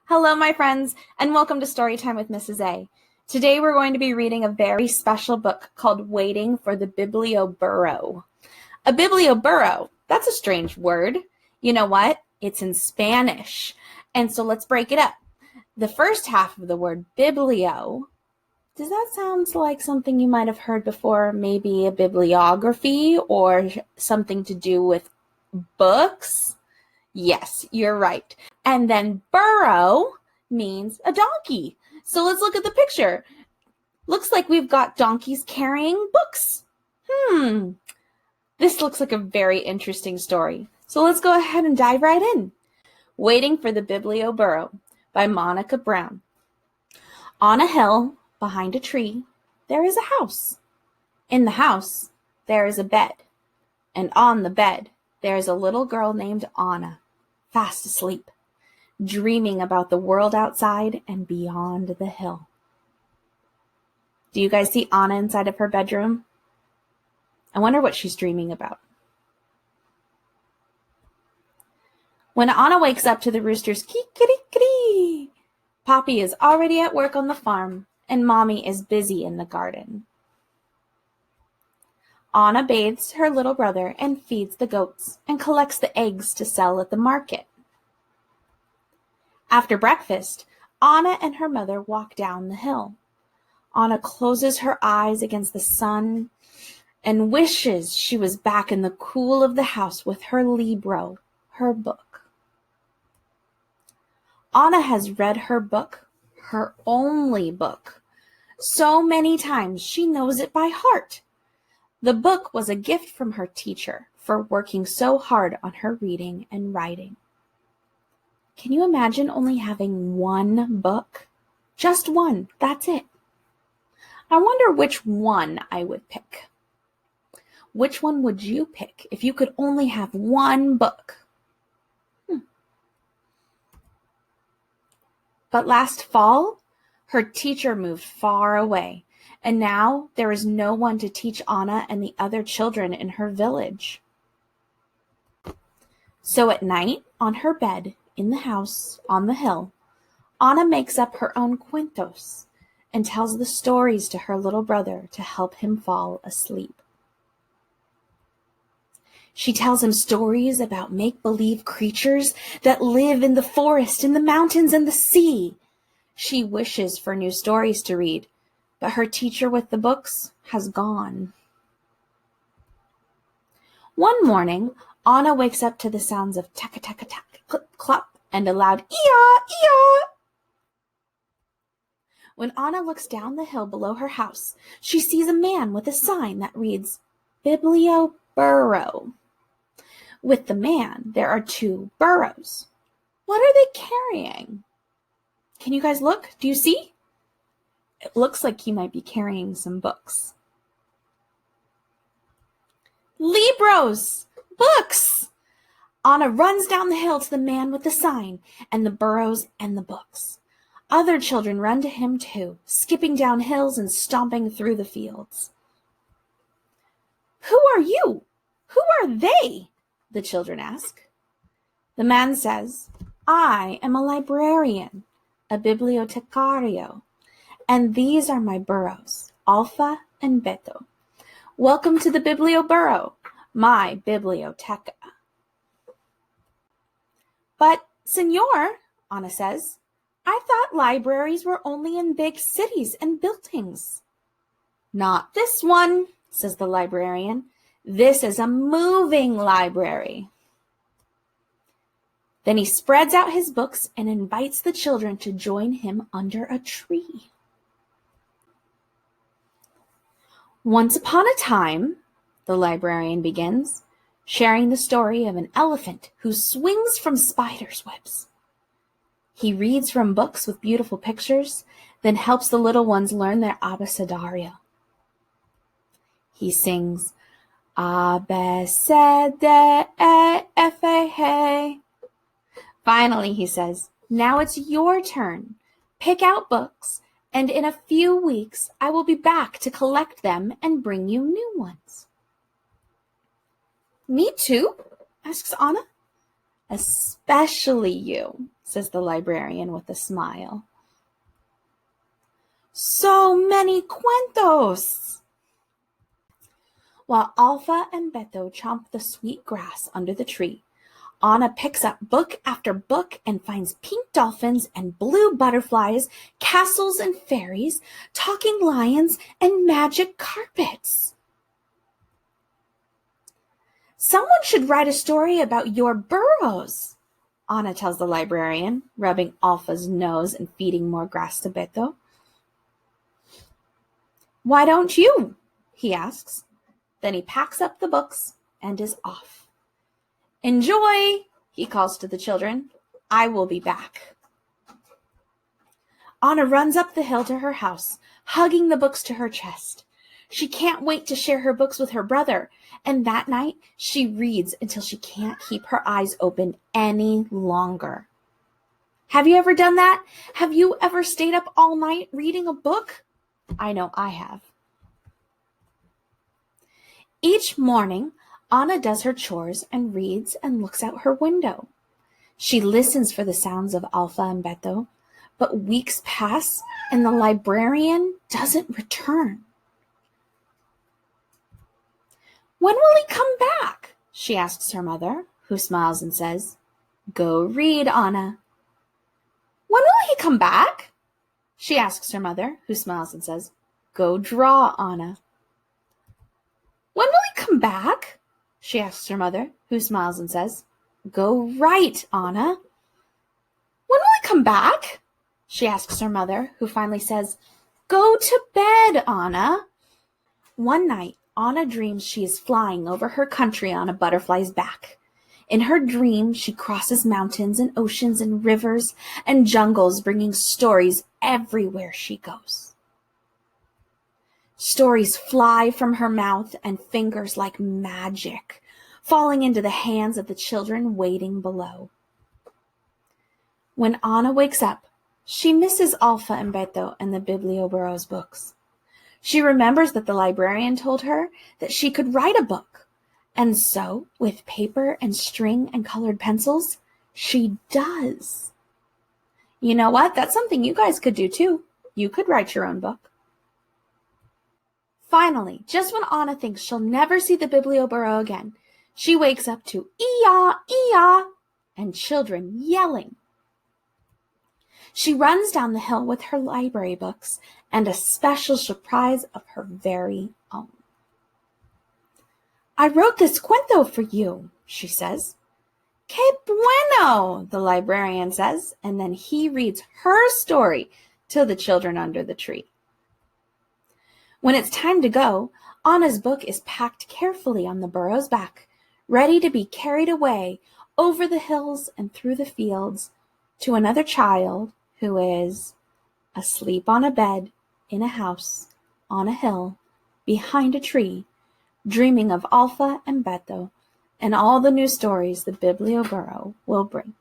Hello, my friends, and welcome to Storytime with Mrs. A. Today we're going to be reading a very special book called Waiting for the Biblioburro. A biblioburro, that's a strange word. You know what? It's in Spanish. And so let's break it up. The first half of the word biblio, does that sound like something you might have heard before? Maybe a bibliography or something to do with books? Yes, you're right. And then burro means a donkey. So let's look at the picture. Looks like we've got donkeys carrying books. This looks like a very interesting story. So let's go ahead and dive right in. Waiting for the Biblioburro by Monica Brown. On a hill behind a tree, there is a house. In the house, there is a bed. And on the bed, there is a little girl named Anna, fast asleep, dreaming about the world outside and beyond the hill. Do you guys see Anna inside of her bedroom? I wonder what she's dreaming about. When Anna wakes up to the rooster's kee-kitty-kitty, Poppy is already at work on the farm, and Mommy is busy in the garden. Anna bathes her little brother and feeds the goats and collects the eggs to sell at the market. After breakfast, Anna and her mother walk down the hill. Anna closes her eyes against the sun and wishes she was back in the cool of the house with her libro, her book. Anna has read her book, her only book, so many times she knows it by heart. The book was a gift from her teacher for working so hard on her reading and writing. Can you imagine only having one book? Just one, that's it. I wonder which one I would pick. Which one would you pick if you could only have one book? But last fall, her teacher moved far away. And now there is no one to teach Anna and the other children in her village. So at night, on her bed, in the house, on the hill, Anna makes up her own cuentos and tells the stories to her little brother to help him fall asleep. She tells him stories about make-believe creatures that live in the forest, in the mountains, and the sea. She wishes for new stories to read, but her teacher with the books has gone. One morning, Anna wakes up to the sounds of tack-a-tack-a-tack, clip-clop, and a loud ee-ah, ee-ah. When Anna looks down the hill below her house, she sees a man with a sign that reads, Biblioburro. With the man, there are two burros. What are they carrying? Can you guys look? Do you see? It looks like he might be carrying some books. Libros! Books! Anna runs down the hill to the man with the sign and the burros and the books. Other children run to him too, skipping down hills and stomping through the fields. Who are you? Who are they? The children ask. The man says, I am a librarian, a bibliotecario, and these are my burros, Alpha and Beto. Welcome to the Biblioburro, my biblioteca. But, Senor, Anna says, I thought libraries were only in big cities and buildings. Not this one, says the librarian. This is a moving library. Then he spreads out his books and invites the children to join him under a tree. Once upon a time, the librarian begins, sharing the story of an elephant who swings from spiders' webs. He reads from books with beautiful pictures, then helps the little ones learn their abecedario. He sings, A, B, C, D, E, F, A, Hey. Finally, he says, now it's your turn. Pick out books, and in a few weeks I will be back to collect them and bring you new ones. Me too? Asks Anna. Especially you, says the librarian with a smile. So many cuentos! While Alpha and Beto chomp the sweet grass under the tree, Anna picks up book after book and finds pink dolphins and blue butterflies, castles and fairies, talking lions, and magic carpets. Someone should write a story about your burrows, Anna tells the librarian, rubbing Alpha's nose and feeding more grass to Beto. Why don't you? He asks. Then he packs up the books and is off. Enjoy, he calls to the children. I will be back. Anna runs up the hill to her house, hugging the books to her chest. She can't wait to share her books with her brother, and that night she reads until she can't keep her eyes open any longer. Have you ever done that? Have you ever stayed up all night reading a book? I know I have. Each morning, Anna does her chores and reads and looks out her window. She listens for the sounds of Alpha and Beto, but weeks pass and the librarian doesn't return. When will he come back? She asks her mother, who smiles and says, Go read, Anna. When will he come back? She asks her mother, who smiles and says, Go draw, Anna. When will he come back? She asks her mother, who smiles and says, Go write, Anna. When will he come back? She asks her mother, who finally says, Go to bed, Anna. One night, Anna dreams she is flying over her country on a butterfly's back. In her dream, she crosses mountains and oceans and rivers and jungles, bringing stories everywhere she goes. Stories fly from her mouth and fingers like magic, falling into the hands of the children waiting below. When Anna wakes up, she misses Alpha and Beto and the Biblioburro's books. She remembers that the librarian told her that she could write a book, and so, with paper and string and colored pencils, she does. You know what? That's something you guys could do too. You could write your own book. Finally, just when Anna thinks she'll never see the Biblioburro again, she wakes up to "Ee-yaw, ee-yaw," and children yelling. She runs down the hill with her library books and a special surprise of her very own. I wrote this cuento for you, she says. Que bueno, the librarian says, and then he reads her story to the children under the tree. When it's time to go, Anna's book is packed carefully on the burro's back, ready to be carried away over the hills and through the fields to another child who is asleep on a bed in a house on a hill behind a tree, dreaming of Alpha and Beto and all the new stories the Biblioburro will bring.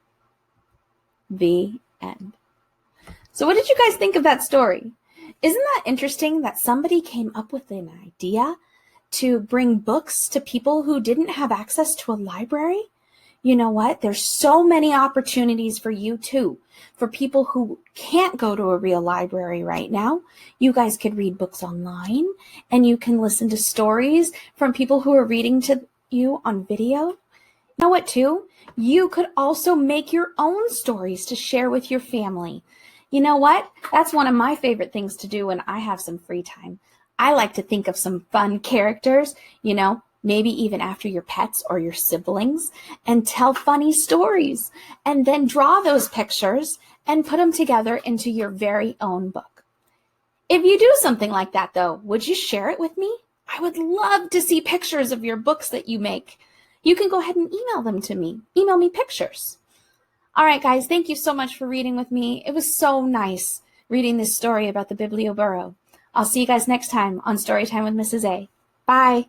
The end. So what did you guys think of that story? Isn't that interesting that somebody came up with an idea to bring books to people who didn't have access to a library? You know what? There's so many opportunities for you too. For people who can't go to a real library right now, you guys could read books online and you can listen to stories from people who are reading to you on video. You know what too? You could also make your own stories to share with your family. You know what? That's one of my favorite things to do when I have some free time. I like to think of some fun characters, maybe even after your pets or your siblings, and tell funny stories, and then draw those pictures and put them together into your very own book. If you do something like that, though, would you share it with me? I would love to see pictures of your books that you make. You can go ahead and email them to me. Email me pictures. All right, guys, thank you so much for reading with me. It was so nice reading this story about the Biblioburro. I'll see you guys next time on Storytime with Mrs. A. Bye.